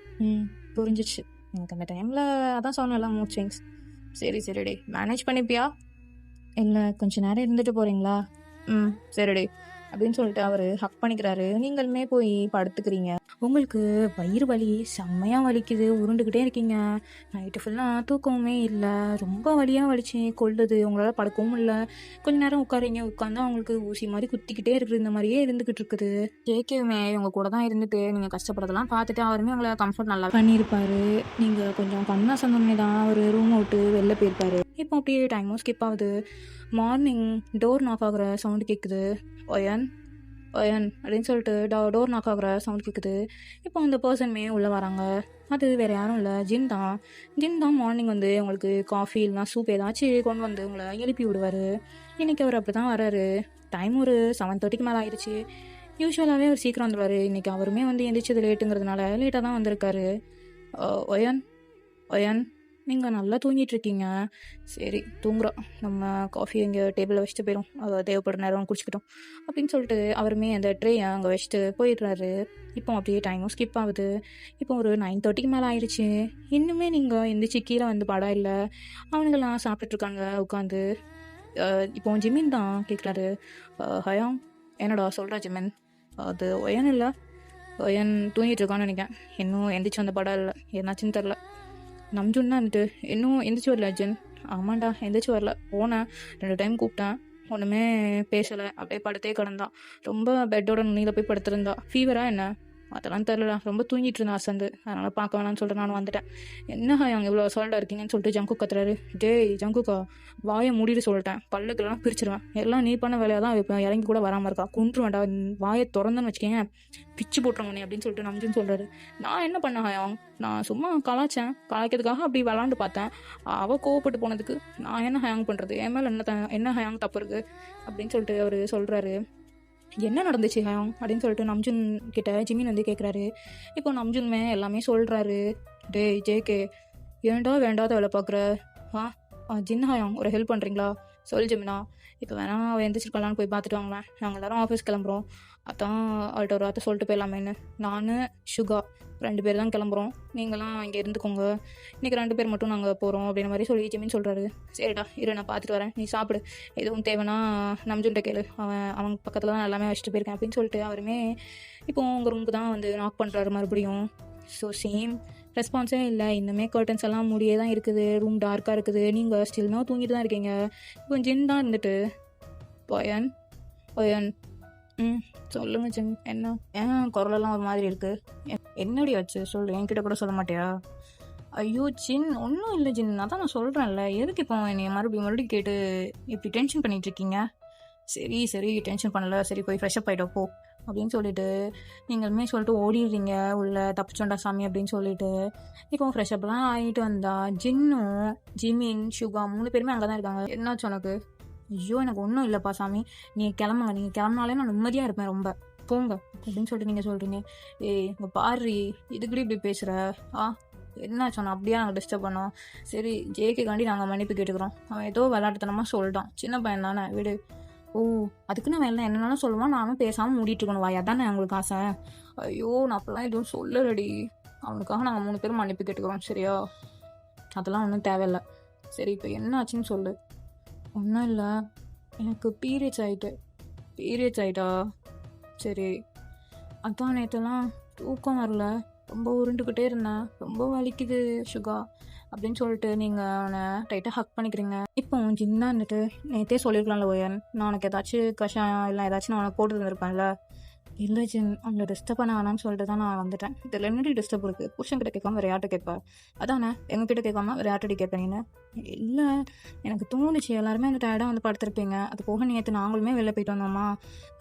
ம், புரிஞ்சிச்சு. எனக்கு அந்த டைமில் அதான் சொன்னேன்ல, மூட் ஸ்விங்ஸ். சரி சரிடி, மேனேஜ் பண்ணிப்பியா? இல்லை, கொஞ்சம் நேரம் இருந்துட்டு போகிறீங்களா? ம், சரிடி அப்படின்னு சொல்லிட்டு அவர் ஹக் பண்ணிக்கிறாரு. நீங்களுமே போய் படுத்துக்கிறீங்க. உங்களுக்கு வயிறு வலி செம்மையாக வலிக்குது, உருண்டுக்கிட்டே இருக்கீங்க. நைட்டு ஃபுல்லாக தூக்கமுமே இல்லை, ரொம்ப வலியாக வலிச்சு கொள்ளுது, உங்களால் படுக்கவும் இல்லை. கொஞ்ச நேரம் உட்காரீங்க, உட்காந்தா அவங்களுக்கு ஊசி மாதிரி குத்திக்கிட்டே இருக்குது, இந்த மாதிரியே இருந்துக்கிட்டு இருக்குது. கேட்கவுமே உங்க கூட தான் இருந்துட்டு நீங்கள் கஷ்டப்படுறதெல்லாம் பார்த்துட்டு அவருமே உங்களை கம்ஃபர்ட் நல்லா பண்ணியிருப்பாரு. நீங்கள் கொஞ்சம் கண்ணா சொன்னோடனே தான் அவர் ரூம் விட்டு வெளில போயிருப்பாரு. இப்போ அப்படியே டைமும் ஸ்கிப் ஆகுது. மார்னிங் டோர் நாக் ஆகுற சவுண்டு கேட்குது. ஒயன் ஒயன் அப்படின்னு சொல்லிட்டு டோர் நாக் ஆகுற சவுண்ட் கேட்குது. இப்போ அந்த பர்சனுமே உள்ளே வராங்க. அது வேறு யாரும் இல்லை, ஜின் தான். ஜின் தான் மார்னிங் வந்து உங்களுக்கு காஃபி இல்லைனா சூப் ஏதாச்சும் கொண்டு வந்து உங்களை எழுப்பி விடுவார். இன்றைக்கி அவர் அப்படி தான் வராரு. டைம் ஒரு 7:30க்கு மேலே ஆயிடுச்சு. யூஸ்வலாகவே அவர் சீக்கிரம் வந்துடுவார். இன்றைக்கி அவருமே வந்து எந்திரிச்சது லேட்டுங்கிறதுனால லேட்டாக தான் வந்திருக்காரு. ஒயன் ஒயன் நீங்கள் நல்லா தூங்கிட்டு இருக்கீங்க. சரி தூங்குறோம், நம்ம காஃபி இங்கே டேபிளில் வச்சுட்டு போயிடும், தேவைப்படுற நேரம் குடிச்சிக்கிட்டோம் அப்படின்னு சொல்லிட்டு அவருமே அந்த ட்ரேயை அங்கே வச்சுட்டு போயிடுறாரு. இப்போ அப்படியே டைமும் ஸ்கிப் ஆகுது. இப்போ ஒரு 9:30க்கு மேலே ஆயிடுச்சு. இன்னுமே நீங்கள் எந்திரிச்சு கீழே வந்து படம் இல்லை. அவனுங்கெல்லாம் சாப்பிட்டுட்ருக்காங்க உட்காந்து. இப்போ ஜிமின் தான் கேட்குறாரு. ஹயாம், என்னடா சொல்கிறா ஜிமின்? அது ஒயன் இல்லை, ஒயன் தூங்கிட்டு இருக்கான்னு நினைக்கிறேன். இன்னும் எந்திரிச்சு வந்த படம் இல்லை, என்னாச்சுன்னு தெரில. நம்ஜுன்னா வந்துட்டு இன்னும் எந்திரிச்சு வரல அர்ஜுன். ஆமாண்டா, எந்திரிச்சு வரல. போனேன், 2 டைம் கூப்பிட்டேன், ஒன்றுமே பேசலை, அப்படியே படுத்தே கிடந்தான். ரொம்ப பெட்டோட நுனியில் போய் படுத்துருந்தா. ஃபீவரா என்ன? அதெல்லாம் தெரிலடா, ரொம்ப தூங்கிட்டு இருந்தா அசந்து, அதனால் பார்க்க வேணாம்னு சொல்லிட்டு நானும் வந்துட்டேன். என்ன அவங்க இவ்வளோ அசால்ட்டாக இருக்கீங்கன்னு சொல்லிட்டு ஜங்கு கத்துறாரு. டேய் ஜங்குக்கா, வாயை மூடிட்டு சொல்லிட்டேன், பல்லுக்கெல்லாம் பிரிச்சிருவேன். எல்லாம் நீ பண்ண வேலையாக தான் இப்போ இறங்கி கூட வராமல் இருக்கா, கொன்றுவேன்டா, வாயை திறந்தேன்னு வச்சுக்கேங்க, பிச்சு போட்டுருங்க நீ அப்படின்னு சொல்லிட்டு நம்ஜுன்னு சொல்கிறாரு. நான் என்ன பண்ண ஹயாங்? நான் சும்மா கலாய்ச்சேன், கலாய்க்கிறதுக்காக அப்படி விளாண்டு பார்த்தேன். அவள் கோவப்பட்டு போனதுக்கு நான் என்ன ஹயாங் பண்ணுறது? என் மேலே என்ன ஹயாங் தப்பு இருக்குது அப்படின்னு சொல்லிட்டு அவர் சொல்கிறாரு. என்ன நடந்துச்சு ஹயாங் அப்படின்னு சொல்லிட்டு நம்ஜுன் கிட்ட ஜிமின் வந்து கேட்குறாரு. இப்போ நம்ஜுன்மே எல்லாமே சொல்கிறாரு. டேய் ஜேகே, ஏன்டா வேண்டாத வேலை பார்க்குற? ஜின் ஹயாங், ஒரு ஹெல்ப் பண்ணுறீங்களா? சொல் ஜிமினா, இப்போ வேணா அவள் எந்திரிச்சிருக்கலான்னு போய் பார்த்துட்டு வாங்களேன். நாங்கள் எல்லோரும் ஆஃபீஸ் கிளம்புறோம், அதான் அவள்கிட்ட ஒரு வார்த்தை சொல்லிட்டு போயிடலாமேன்னு. நான் சுகா 2 பேர் தான் கிளம்புறோம், நீங்களாம் இங்கே இருந்துக்கோங்க, இன்றைக்கி 2 பேர் மட்டும் நாங்கள் போகிறோம் அப்படின்ற மாதிரி சொல்லி ஜிமின்னு சொல்கிறாரு. சரிடா இரு, நான் பார்த்துட்டு வரேன், நீ சாப்பிடு, எதுவும் தேவைன்னா நம்ஜுன்ட்ட கேளு, அவன் பக்கத்தில் தான் எல்லாமே வச்சுட்டு போயிருக்கேன் அப்படின்னு சொல்லிட்டு அவருமே இப்போ உங்கள் ரூமுக்கு தான் வந்து நாக் பண்ணுறாரு மறுபடியும். ஸோ சேம் ரெஸ்பான்ஸே இல்லை. இன்னுமே கர்டன்ஸ் எல்லாம் மூடியே தான் இருக்குது, ரூம் டார்க்காக இருக்குது, நீங்கள் ஸ்டில்னா தூங்கிட்டு தான் இருக்கீங்க. இப்போ ஜின் தான் இருந்துட்டு, ஒயன் ஒயன் சொல்லுங்க ஜின், என்ன ஏன் குரலெல்லாம் ஒரு மாதிரி இருக்குது? என்னடி வச்சு சொல்லு, என்கிட்ட கூட சொல்ல மாட்டியா? ஐயோ ஜின், ஒன்றும் இல்லை ஜின், அதான் நான் சொல்கிறேன்ல, எதுக்கு இப்போ என்னை மறுபடியும் கேட்டு இப்படி டென்ஷன் பண்ணிகிட்டு இருக்கீங்க? சரி சரி, டென்ஷன் பண்ணல, சரி போய் ஃப்ரெஷ்அப் ஆகிட்டோ போ அப்படின்னு சொல்லிட்டு நீங்களுமே சொல்லிட்டு ஓடிடுறீங்க உள்ள, தப்பிச்சோண்டா சாமி அப்படின்னு சொல்லிட்டு. இப்போ ஃப்ரெஷ்அப்லாம் ஆகிட்டு வந்தா ஜின்னும் ஜிமின் சுகா 3 பேருமே அங்கே தான் இருக்காங்க. என்னாச்சு உனக்கு? ஐயோ எனக்கு ஒன்றும் இல்லைப்பா சாமி, நீங்கள் கிளம்புங்க, நீங்கள் கிளம்புனாலே நான் நிம்மதியாக இருப்பேன், ரொம்ப போங்க அப்படின்னு சொல்லிட்டு நீங்கள் சொல்கிறீங்க. ஏய் இங்கே பாரு, இதுக்குடி இப்படி பேசுகிற? என்ன சொன்னோம் அப்படியே நாங்கள் டிஸ்டர்ப் பண்ணோம். சரி ஜேகேக்காண்டி நாங்கள் மன்னிப்பு கேட்டுக்கிறோம், அவன் ஏதோ விளையாட்டுத்தனமாக சொல்லிட்டான், சின்ன பையன் தானே விடு. ஓ அதுக்கு நான் வேலை என்னென்னாலும் சொல்லுவான், நானும் பேசாமல் மூடிட்டு இருக்கணும் வாயா தானே உங்களுக்கு ஆசை? ஐயோ நான் அப்போல்லாம் எதுவும் சொல்லலடி, அவனுக்காக நாங்கள் 3 பேரும் மன்னிப்பு கேட்டுக்கிறோம் சரியா? அதெல்லாம் ஒன்றும் தேவையில்லை. சரி இப்போ என்ன ஆச்சுன்னு சொல்லு. ஒன்றும் இல்லை, எனக்கு பீரியட்ஸ் ஆகிட்டா. சரி அதான் நேற்றுலாம் தூக்கம் வரல, ரொம்ப உருண்டுக்கிட்டே இருந்தேன், ரொம்ப வலிக்குது சுகா அப்படின்னு சொல்லிட்டு நீங்கள் அவனை டைட்டாக ஹக் பண்ணிக்கிறீங்க. இப்போ ஜின்னா இருந்துட்டு நேற்றே சொல்லியிருக்கலாம்ல ஒயன், நான் உனக்கு ஏதாச்சும் கஷாயம் இல்லை ஏதாச்சும் நான் உனக்கு போட்டு தந்திருப்பேன்ல, இல்ல ஜின், அவங்கள டிஸ்டர்ப் பண்ண வேணாம்னு சொல்லிட்டு தான் நான் வந்துட்டேன். இதில என்னடி டிஸ்டர்ப் இருக்கு? புருஷன்கிட்ட கேட்காம வேற யார்ட்ட கேட்ப? அதானே! எங்ககிட்ட கேட்காம வேற யார்ட்டடி கேட்ப நீனு? இல்ல, எனக்கு தோணுச்சு எல்லாருமே வந்து டயர்டா வந்து படுத்திருப்பீங்க. அது போக நேத்து நாங்களுமே வெளில போயிட்டு வந்தோமா,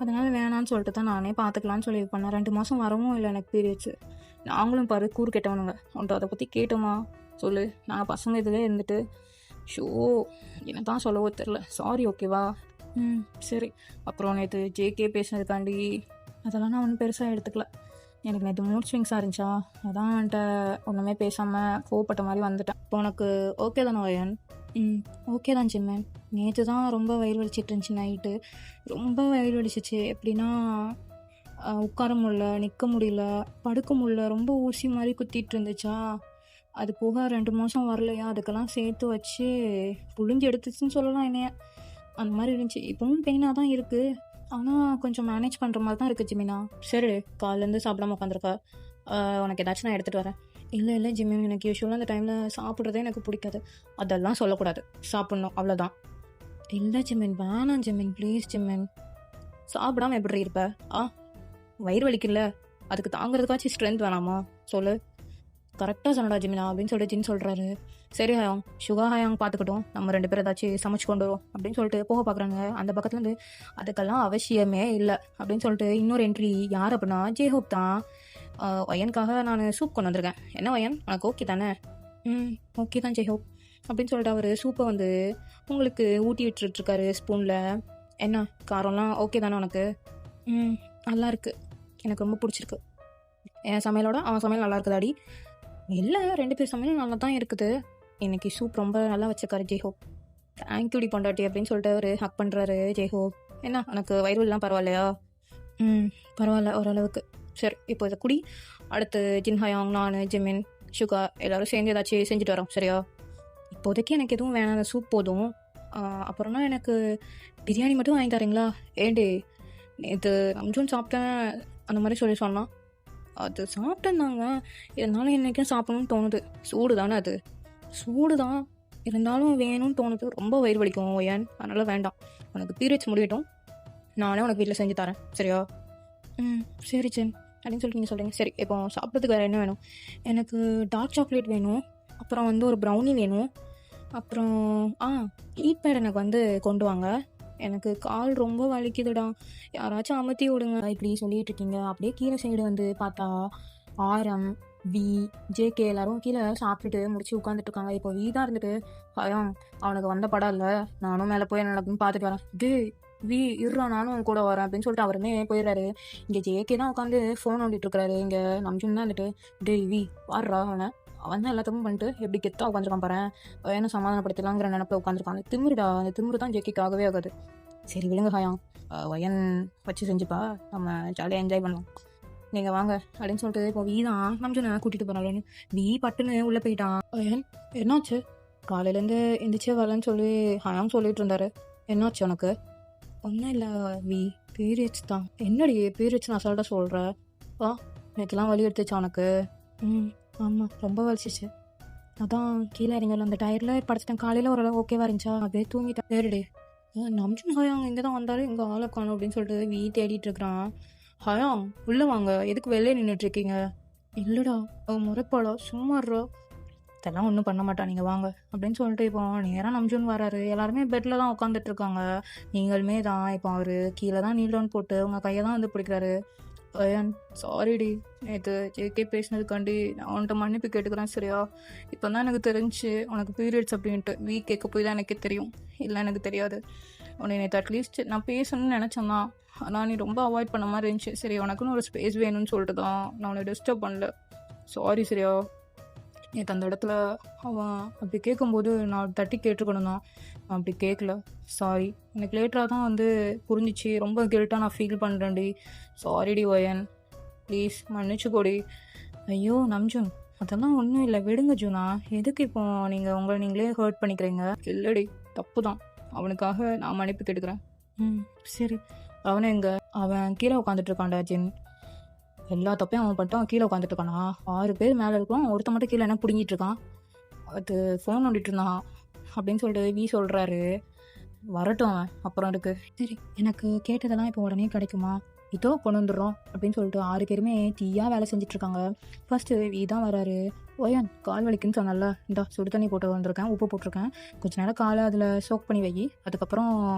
அதனால வேணான்னு சொல்லிட்டு தான் நானே பார்த்துக்கலான்னு சொல்லி இது பண்ணேன். 2 மாசம் வரவும் இல்ல எனக்கு பீரியட்ஸு. நாங்களும் பாரு கூறு கெட்டவனுங்க. உன்ட்ட அத பத்தி கேட்டோமா? சொல்லு. நான் பசங்க இதுலயே இருந்துட்டு, ஷோ! என்ன தான் சொல்லவோ தெரியல. சாரி ஓகேவா? ம். சரி. அப்புறம் நேத்து ஜேகே பேசினதுக்காண்டி அதெல்லாம் நான் ஒன்றும் பெருசாக எடுத்துக்கல. எனக்கு நேற்று மூட் ஸ்விங்ஸாக இருந்துச்சா, அதான் அவன்கிட்ட ஒன்றுமே பேசாமல் கோவப்பட்ட மாதிரி வந்துட்டேன். இப்போ உனக்கு ஓகே தானே வயன்? ம். ஓகே தான் சிம்மன். நேற்று தான் ரொம்ப வயிறு வலிச்சிட்டு இருந்துச்சு நைட்டு. ரொம்ப வயிறு வலிச்சிச்சு. எப்படின்னா உட்கார முடியல, நிற்க முடியல, படுக்க முடியல, ரொம்ப ஊசி மாதிரி குத்திட்டு இருந்துச்சா, அது போக 2 மாதம் வரலையா, அதுக்கெல்லாம் சேர்த்து வச்சு புழிஞ்சு எடுத்துச்சுன்னு சொல்லலாம் என்னைய. அந்த மாதிரி இருந்துச்சு. இப்பவும் பெயினாக தான் இருக்குது. ஆனால் கொஞ்சம் மேனேஜ் பண்ணுற மாதிரி தான் இருக்குது ஜிமினா. சரி, காலையிலேருந்து சாப்பிடாம உட்காந்துருக்க. உனக்கு ஏதாச்சும் நான் எடுத்துகிட்டு வரேன். இல்லை இல்லை ஜிமின், எனக்கு யூஸ்வலாக அந்த டைமில் சாப்பிட்றதே எனக்கு பிடிக்காது. அதெல்லாம் சொல்லக்கூடாது, சாப்பிட்ணும் அவ்வளோதான். இல்லை ஜிமின், வேணாம் ஜிமின், ப்ளீஸ் ஜிமின். சாப்பிடாம எப்படி இருப்ப? ஆ, வயிறு வலிக்குல்ல, அதுக்கு தாங்கிறதுக்காச்சும் ஸ்ட்ரென்த் வேணாமா? சொல்லு. கரெக்டாக சொன்னடா ஜிமினா அப்படின்னு சொல்லிட்டு ஜின் சொல்கிறாரு. சரி ஹயாங், சுகா ஹயாங் பார்த்துக்கிட்டோம், நம்ம 2 பேரும் ஏதாச்சும் சமைச்சு கொண்டு வரும் அப்படின்னு சொல்லிட்டு போக பார்க்குறாங்க. அந்த பக்கத்துலேருந்து அதுக்கெல்லாம் அவசியமே இல்லை அப்படின்னு சொல்லிட்டு இன்னொரு என்ட்ரி. யார் அப்படின்னா ஜேஹோப் தான். வயனுக்காக நான் சூப் கொண்டு வந்திருக்கேன். என்ன வயன், உனக்கு ஓகே தானே? ம், ஓகே தான் ஜேஹோப் அப்படின்னு சொல்லிட்டு அவர் சூப்பை வந்து உங்களுக்கு ஊட்டி விட்டுருக்காரு ஸ்பூனில். என்ன காரம்லாம் ஓகே தானே உனக்கு? ம், நல்லா இருக்குது, எனக்கு ரொம்ப பிடிச்சிருக்கு. என் சமையலோட அவன் சமையல் நல்லா இருக்குதாடி? இல்லை, 2 பேர் சமையலும் நல்லா தான் இருக்குது. இன்னைக்கு சூப் ரொம்ப நல்லா வச்சிருக்காரு ஜெய்ஹோப். தேங்க்யூடி பொண்டாட்டி அப்படின்னு சொல்லிட்டு அவர் ஹக் பண்ணுறாரு ஜெய்ஹோப். என்ன உனக்கு வயிறுலாம் பரவாயில்லையா? ம், பரவாயில்ல ஓரளவுக்கு. சரி, இப்போ இதை குடி. அடுத்து ஜின்ஹயாங், நான், ஜிமின், சுகா எல்லோரும் சேர்ந்து ஏதாச்சும் செஞ்சுட்டு வரோம் சரியா? இப்போதைக்கு எனக்கு எதுவும் வேணாம், அந்த சூப் போதும். அப்புறம்னா எனக்கு பிரியாணி மட்டும் வாங்கி தரீங்களா? ஏண்டே, நேற்று அம்ஜூன் சாப்பிட்டேன் அந்த மாதிரி சொல்லி சொன்னான். அது சாப்பிட்டேன்னாங்க, இருந்தாலும் என்றைக்கும் சாப்பிடணும்னு தோணுது. சூடு தானே அது? சூடு தான், இருந்தாலும் வேணும்னு தோணுது. ரொம்ப வயிறு வலிக்கும் ஏன், அதனால் வேண்டாம். உனக்கு பீரியட்ஸ் முடியட்டும், நானே உனக்கு வீட்டில் செஞ்சு தரேன் சரியா? ம், சரி ஜென் அப்படின்னு சொல்லிட்டு நீங்கள் சொல்கிறீங்க. சரி, இப்போ சாப்பிட்றதுக்கு வேறு என்ன வேணும்? எனக்கு டார்க் சாக்லேட் வேணும், அப்புறம் வந்து ஒரு ப்ரௌனி வேணும், அப்புறம் ஹீட் பேட் எனக்கு வந்து கொண்டு வாங்க. எனக்கு கால் ரொம்ப வலிக்குதுடா, யாராச்சும் அமர்த்தி விடுங்க இப்படி சொல்லிட்டு இருக்கீங்க. அப்படியே கீழே சைடு வந்து பார்த்தா ஆரம், வி, ஜேகே எல்லாரும் கீழே சாப்பிட்டுட்டு முடிச்சு உட்காந்துட்டு இருக்காங்க. இப்போ வி தான் இருந்துட்டு, பயம் அவனுக்கு வந்த படம் இல்லை, நானும் மேலே போய் என்ன நடக்குன்னு பார்த்துட்டு வரேன். டே வி இருறா, நானும் உன் கூட வரேன் அப்படின்னு சொல்லிட்டு அவருமே போயிடுறாரு. இங்கே ஜேகே தான் உட்காந்து ஃபோன் நோண்டிட்டு இருக்காரு. இங்கே நம்ஜுன் தான் வந்துட்டு, டே வி வாடுறா, அவன் தான் எல்லாத்தையும் பண்ணிட்டு எப்படி கெத்தாக உட்காந்துருக்கான் பாரு, என்ன சமாதானப்படுத்தலாங்கிற நினப்பில் உட்காந்துருக்கான். அந்த திமிருடா, அந்த திமிரு தான் ஜேகேக்கு ஆகவே ஆகாது. சரி விடுங்க ஹயாங், வயன் வச்சு செஞ்சுப்பா, நம்ம ஜாலியாக என்ஜாய் பண்ணலாம், நீங்கள் வாங்க அப்படின்னு சொல்லிட்டு இப்போ வி தான் நம்ஜுனை கூட்டிகிட்டு போனாலும் வி பட்டுன்னு உள்ளே போயிட்டான். வயன் என்னாச்சு? காலையிலேருந்து எந்திரிச்சே வரலன்னு சொல்லி ஹயாங் சொல்லிட்டு இருந்தாரு. என்னாச்சு உனக்கு? ஒன்றும் இல்லை வி, பீரியட்ஸ் தான். என்னடி பீரியட்ஸ் அசால்ட்டாக சொல்கிற? நேற்றுலாம் வலி எடுத்துச்சா உனக்கு? ம், ஆமாம், ரொம்ப வலிச்சிச்சு. அதான் கீழே இறங்கல, அந்த டயரில் படுத்துட்டேன். காலையில் ஓரளவு ஓகேவா இருந்துச்சா, அப்படியே தூங்கிட்டேன். வேறுடே நம்ஜுன் ஹயாங் இங்கே தான் வந்தாலும் இங்கே ஆளை காணும் அப்படின்னு சொல்லிட்டு வீ தேடிட்டு இருக்கிறான். ஹயாங் உள்ளே வாங்க, எதுக்கு வெளியே நின்றுட்டு இருக்கீங்க? இல்லைடா, முறைப்பாடா, சும்மாடுறா, இதெல்லாம் ஒன்றும் பண்ண மாட்டான், நீங்கள் வாங்க அப்படின்னு சொல்லிட்டு இப்போ நேராக நம்ஜுன் வராரு. எல்லாருமே பெட்டில் தான் உட்காந்துட்டு இருக்காங்க. நீங்களுமே தான் இப்போ அவர் கீழே தான் நீல் டவுன் போட்டு உங்கள் கையை தான் வந்து பிடிக்கிறாரு. அயன் சாரிடி, நேற்று ஜேகே பேசினதுக்காண்டி நான் உன்கிட்ட மன்னிப்பு கேட்டுக்கிறேன் சரியா? இப்போ தான் எனக்கு தெரிஞ்சு உனக்கு பீரியட்ஸ் அப்படின்ட்டு. வீக் கேட்க போய் தான் எனக்கே தெரியும், இல்லை எனக்கு தெரியாது. உன்னை நேற்று அட்லீஸ்ட் நான் பேசணும்னு நினச்சேன் தான், ஆனால் நீ ரொம்ப அவாய்ட் பண்ண மாதிரி இருந்துச்சு. சரி, உனக்குன்னு ஒரு ஸ்பேஸ் வேணும்னு சொல்லிட்டு தான் நான் உன்னை டிஸ்டர்ப் பண்ணல. சாரி சரியா? நேற்று அந்த இடத்துல அவன் அப்படி கேட்கும்போது நான் தட்டி கேட்டுருக்கணும் தான், நான் அப்படி கேட்கல. சாரி, எனக்கு லேட்டராக தான் வந்து புரிஞ்சிச்சு. ரொம்ப கில்ட்டாக நான் ஃபீல் பண்ணுறேன்டி. சாரிடி வயன், ப்ளீஸ் மன்னிச்சுக்கோடி. ஐயோ நம்ஜுன், அதெல்லாம் ஒன்றும் இல்லை, விடுங்க ஜூனா. எதுக்கு இப்போ நீங்கள் உங்களை நீங்களே ஹர்ட் பண்ணிக்கிறீங்க? இல்லடி, தப்பு தான், அவனுக்காக நான் மன்னிப்பு கேட்டுக்கிறேன். ம், சரி. அவனை எங்கே? அவன் கீழே உட்காந்துட்டு இருக்கான்டா ஜின். எல்லா தப்பையும் அவன் பண்ணிட்டு அவன் கீழே உட்காந்துட்டு இருக்கானா? 6 பேர் மேலே இருக்கும், ஒருத்த மட்டும் கீழே என்ன பிடுங்கிட்டு இருக்கான். அது ஃபோன் நோண்டிட்டு இருந்தான் அப்படின்னு சொல்லிட்டு வி சொல்கிறாரு. வரட்டும் அவன், அப்புறம் இருக்கு. சரி, எனக்கு கேட்டதெல்லாம் இப்போ உடனே கிடைக்குமா? இதோ கொண்டு வந்துடுறோம் அப்படின்னு சொல்லிட்டு 6 பேருமே தீயாக வேலை செஞ்சிட்ருக்காங்க. ஃபர்ஸ்ட்டு இதான் வராரு. ஓயன் கால் வலிக்குன்னு சொன்னல, இந்தா சுடு தண்ணி போட்டு வந்திருக்கேன், உப்பு போட்டிருக்கேன், கொஞ்ச நேரம் காலை அதில் சோக் பண்ணி வை, அதுக்கப்புறம்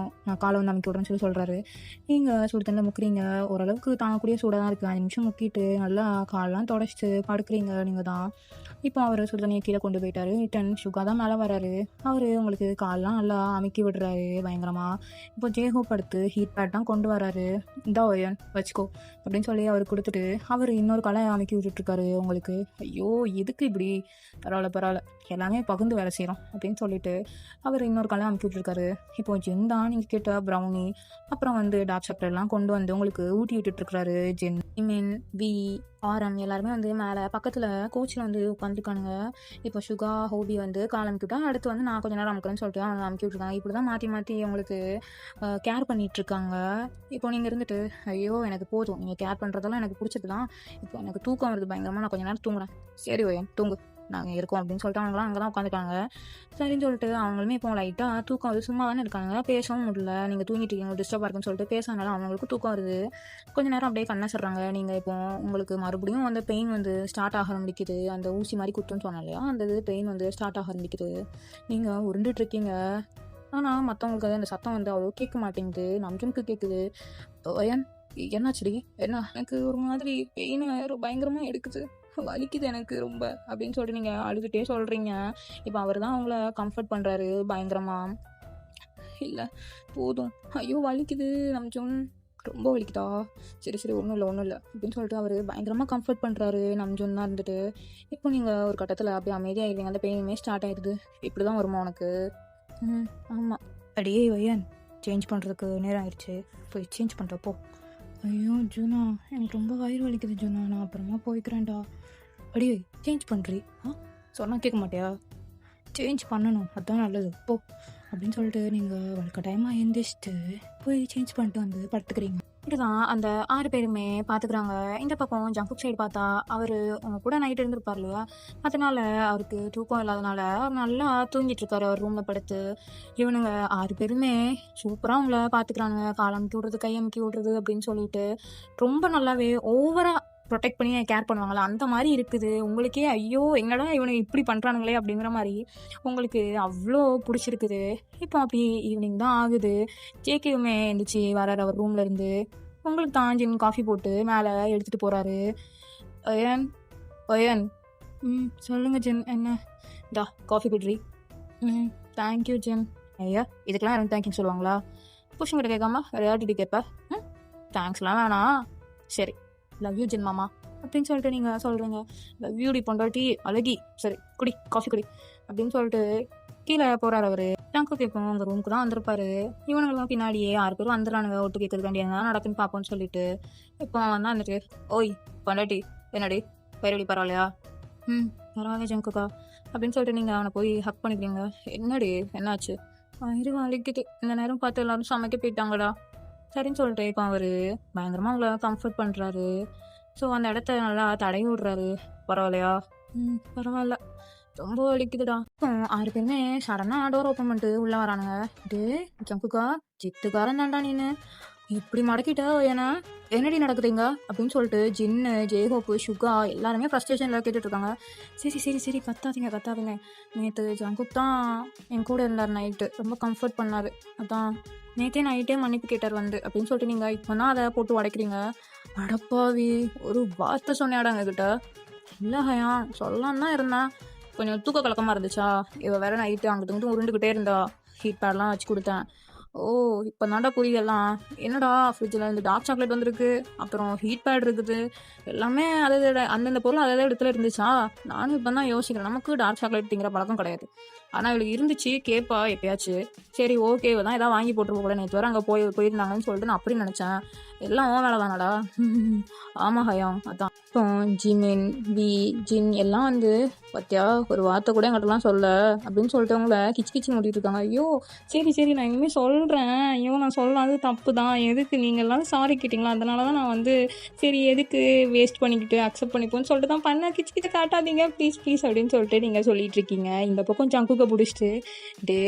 நான் காலை வந்து அமுக்கி விட்றேன்னு சொல்கிறாரு. நீங்கள் சுடு தண்ணியில் முக்கிறீங்க, ஓரளவுக்கு தாங்கக்கூடிய சூடாக தான் இருக்குது. 5 நிமிஷம் முக்கிட்டு நல்லா காலெலாம் தொடச்சிட்டு படுக்கிறீங்க நீங்கள் தான். இப்போ அவர் சுடு தண்ணியை கீழே கொண்டு போயிட்டாரு. ரிட்டன் சுகா தான் மேலே வராரு. அவர் உங்களுக்கு காலெலாம் நல்லா அமுக்கி விடுறாரு பயங்கரமாக. இப்போ ஜேஹோப் அடுத்து ஹீட் பேட் தான் கொண்டு வராரு. இந்தா ஓயன் வச்சுக்கோ அப்படின்னு சொல்லி அவர் கொடுத்துட்டு அவர் இன்னொரு காலை அமுக்கி விட்டுட்ருக்காரு உங்களுக்கு. ஐயோ எதுக்கு இப்படி, பரவாயில்ல எல்லாமே பகிர்ந்து வேலை செய்கிறோம் அப்படின்னு சொல்லிட்டு அவர் இன்னொரு காலை அமுக்கி விட்டுருக்காரு. இப்போ ஜென் தான் நீங்கள் கேட்ட ப்ரௌனி அப்புறம் வந்து டார்க் சாக்லேட்லாம் கொண்டு வந்து உங்களுக்கு ஊட்டி விட்டுட்ருக்காரு. ஜென், இமின், வி, ஆரம் எல்லாருமே வந்து மேலே பக்கத்தில் கோச்சில் வந்து உட்காந்துருக்கானுங்க. இப்போ சுகா, ஹோபி வந்து கால் அமுக்கிவிட்டா, அடுத்து வந்து நான் கொஞ்சம் நேரம் அமுக்கிறேன்னு சொல்லிட்டு அவங்க அமுக்கி விட்ருக்காங்க. இப்படி தான் மாற்றி மாற்றி உங்களுக்கு கேர் பண்ணிகிட்ருக்காங்க. இப்போ நீங்கள் இருந்துட்டு ஐயோ எனக்கு போதும், நீங்கள் கேர் பண்ணுறதெல்லாம் எனக்கு பிடிச்சது தான், இப்போ எனக்கு தூக்கம் வருது பயங்கரமாக, நான் கொஞ்சம் நேரம் தூங்குறேன். சரி ஓயன் தூங்கு, நாங்கள் இருக்கோம் அப்படின்னு சொல்லிட்டு அவங்களாம் அங்கே தான் உட்காந்துருக்காங்க. சரின்னு சொல்லிட்டு அவங்களுமே இப்போ லைட்டாக தூக்கம் வருது, சும்மா தானே இருக்காங்க, பேசவும் முடியல, நீங்கள் தூங்கிட்டு இருக்கீங்க டிஸ்டர்பாக இருக்குன்னு சொல்லிட்டு பேசினால அவங்களுக்கு தூக்கம் வருது. கொஞ்சம் நேரம் அப்படியே கண்ணை சொல்கிறாங்க. நீங்கள் இப்போ உங்களுக்கு மறுபடியும் அந்த பெயின் வந்து ஸ்டார்ட் ஆக ஆரம்பிக்குது, அந்த ஊசி மாதிரி குத்துன்னு சொன்னோம் இல்லையா, அந்த இது பெயின் வந்து ஸ்டார்ட் ஆக ஆரம்பிக்குது. நீங்கள் உருண்டுட்ருக்கீங்க, ஆனால் மற்றவங்களுக்கு அந்த சத்தம் வந்து அவ்வளோ கேட்க மாட்டேங்குது, நம்ஜனுக்கு கேட்குது. ஓயன் என்னாச்சுடி, என்ன, எனக்கு ஒரு மாதிரி பெயின் பயங்கரமாக எடுக்குது, வலிக்குது எனக்கு ரொம்ப அப்படின்னு சொல்லிட்டு நீங்கள் அழுதுகிட்டே சொல்கிறீங்க. இப்போ அவர் தான் அவங்கள கம்ஃபர்ட் பண்ணுறாரு பயங்கரமாக. இல்லை போதும், ஐயோ வலிக்குது நம்ஜன், ரொம்ப வலிக்குதா, சரி ஒன்றும் இல்லை அப்படின்னு சொல்லிட்டு அவர் பயங்கரமாக கம்ஃபர்ட் பண்ணுறாரு. நம்ஜன் தான் இருந்துட்டு இப்போ நீங்கள் ஒரு கட்டத்தில் அப்படியே அமைதியாகிடுவீங்க, அந்த பெயினுமே ஸ்டார்ட் ஆகிடுது. இப்படி தான் வருமா உனக்கு? ஆமாம். அடியே வையன், சேஞ்ச் பண்ணுறதுக்கு நேரம் ஆயிடுச்சு, போய் சேஞ்ச் பண்ணுறப்போ. ஐயோ ஜூனா எனக்கு ரொம்ப வயிறு வலிக்குது ஜூனா, நான் அப்புறமா போய்க்கிறேன்டா. அடியே சேஞ்ச் பண்ணுறி, சொன்னால் கேட்க மாட்டியா? சேஞ்ச் பண்ணணும், அதுதான் நல்லது போ அப்படின்னு சொல்லிட்டு நீங்கள் வழக்கட்டாயமாக எந்திரிச்சிட்டு போய் சேஞ்ச் பண்ணிட்டு வந்து படுத்துக்கிறீங்க. இதுதான் அந்த 6 பேருமே பார்த்துக்குறாங்க. இந்த பக்கம் ஜங்குக் சைடு பார்த்தா அவர் அவங்க கூட நைட் இருந்திருப்பார் இல்லையா, அதனால அவருக்கு தூக்கம் இல்லாதனால அவர் நல்லா தூங்கிட்டு இருக்காரு அவர் ரூமில் படுத்து. இவனுங்க 6 பேருமே சூப்பராக அவங்கள பார்த்துக்கிறாங்க, கால் அமுக்கி விடுறது, கை அமுக்கி விடுறது அப்படின்னு சொல்லிட்டு ரொம்ப நல்லாவே ஓவராக ப்ரொடெக்ட் பண்ணி கேர் பண்ணுவாங்களா அந்த மாதிரி இருக்குது. உங்களுக்கே ஐயோ என்னடா இவனுக்கு இப்படி பண்ணுறானுங்களே அப்படிங்கிற மாதிரி உங்களுக்கு அவ்வளோ பிடிச்சிருக்குது. இப்போ அப்படி ஈவினிங் தான் ஆகுது. ஜேகேவுமே எழுந்திரிச்சு வராரு அவர் ரூமில் இருந்து. உங்களுக்கு தான் ஜின் காஃபி போட்டு மேலே எடுத்துகிட்டு போகிறாரு. ஒயன் சொல்லுங்கள் ஜின், என்ன டா காஃபி பிட்ரி. தேங்க்யூ ஜின். ஐயா இதுக்கெல்லாம் எனக்கு தேங்க்யூ சொல்லுவாங்களா? புஷங்கிட்ட கேட்காம வேறு யார்கிட்ட கேட்பேன்? தேங்க்ஸ்லாம் வேணாம், சரி லவ் யூ ஜின் மாமா அப்படின்னு சொல்லிட்டு நீங்கள் சொல்கிறீங்க. லவ் யூ டி பொண்டாட்டி அழகி, சரி குடி காஃபி குடி அப்படின்னு சொல்லிட்டு கீழே போகிறார் அவர். ஜங்குக் கேட்கும் உங்கள் ரூமுக்கு தான் வந்திருப்பாரு. இவனுங்களும் பின்னாடியே 6 பேரும் வந்துடுறானுங்க ஒட்டு கேட்கறதுக்காண்டி, என்ன நடக்குன்னு பார்ப்போம்னு சொல்லிட்டு. இப்போ அவன் தான் வந்துட்டு ஓய் பொண்டாட்டி என்னடி பயிரடி பரவாயில்லையா? பரவாயில்ல ஜங்குக்கா அப்படின்னு சொல்லிட்டு நீங்கள் அவனை போய் ஹக் பண்ணிக்கிறீங்க. என்னடி என்னாச்சு? வயிறு வலிக்குது, இந்த நேரம் பார்த்து எல்லாரும் சமைக்க போயிட்டாங்கடா. சரின்னு சொல்லிட்டு இப்போ அவர் பயங்கரமாக அவங்கள கம்ஃபர்ட் பண்ணுறாரு. ஸோ அந்த இடத்த நல்லா தடவி விடுறாரு. பரவாயில்லையா? பரவாயில்ல, ரொம்ப வலிக்குதுடா. இப்போ 6 பேருமே சடனாக டோர் ஓப்பன் பண்ணிட்டு உள்ளே வரானுங்க. இது ஜங்குக்கா ஜித்துக்காரன் தான்டா நீனு, இப்படி மடக்கிட்ட ஏன்னா என்னடி நடக்குதுங்க அப்படின்னு சொல்லிட்டு ஜின்னு, ஜேஹோப்பு, சுகா எல்லாருமே ஃப்ரஸ்ட்ரேஷனில் கேட்டுட்ருக்காங்க. சரி கத்தாதீங்க. நேற்று ஜங்குக் தான் என் கூட இருந்தார் நைட்டு, ரொம்ப கம்ஃபர்ட் பண்ணார், அதான் நேற்றே நைட்டே மன்னிப்பு கேட்டார் வந்து அப்படின்னு சொல்லிட்டு நீங்கள் இப்போ தான் அதை போட்டு உடைக்கிறீங்க. அடப்பாவி, ஒரு வார்த்தை சொன்னியாடாங்க கிட்ட? இல்லை ஹயா சொல்லலாம் தான் இருந்தேன், கொஞ்சம் தூக்க கலக்கமாக இருந்துச்சா, இவள் வேற நைட்டு அங்கிட்டு இங்கிட்டு உருண்டுக்கிட்டே இருந்தா, ஹீட் பேட்லாம் வச்சு கொடுத்தேன். ஓ இப்போ தாண்டா புரியலாம், என்னடா ஃப்ரிட்ஜில் இந்த டார்க் சாக்லேட் வந்துருக்கு, அப்புறம் ஹீட் பேட் இருக்குது, எல்லாமே அதை அந்தந்த பொருள் அதே இடத்துல இருந்துச்சா. நானும் இப்போ தான் யோசிக்கிறேன், நமக்கு டார்க் சாக்லேட் திங்கிற பழக்கம் கிடையாது, ஆனால் இவளுக்கு இருந்துச்சு கேட்பா எப்பயாச்சு, சரி ஓகே தான் எதாவது வாங்கி போட்டுருப்ப கூட, நேற்று வர அங்கே போயிருந்தாங்கன்னு சொல்லிட்டு நான் அப்படி நினச்சேன், எல்லாம் ஓ வேலை தானடா. ஆமாம் ஹயாம் அதான். இப்போ ஜிமின், வி, ஜின் எல்லாம் வந்து பார்த்தியா ஒரு வார்த்தை கூட என்கிட்டலாம் சொல்ல அப்படின்னு சொல்லிட்டு அவங்கள கிச்சு மூட்டிகிட்டு இருக்காங்க. ஐயோ சரி நான் இனிமேல் சொல்கிறேன், ஐயோ நான் சொல்லலாம், அது தப்பு தான், எதுக்கு நீங்கள் எல்லாம் சாரி கேட்டிங்களா, அதனால தான் நான் வந்து சரி எதுக்கு வேஸ்ட் பண்ணிக்கிட்டு அக்செப்ட் பண்ணிப்போன்னு சொல்லிட்டு தான் பண்ண, கிச்சு காட்டாதீங்க ப்ளீஸ் அப்படின்னு சொல்லிட்டு நீங்கள் சொல்லிட்டு இருக்கீங்க. இந்த பக்கம் ஜங்கு ஜங்குக்கை பிடிச்சிட்டு, டே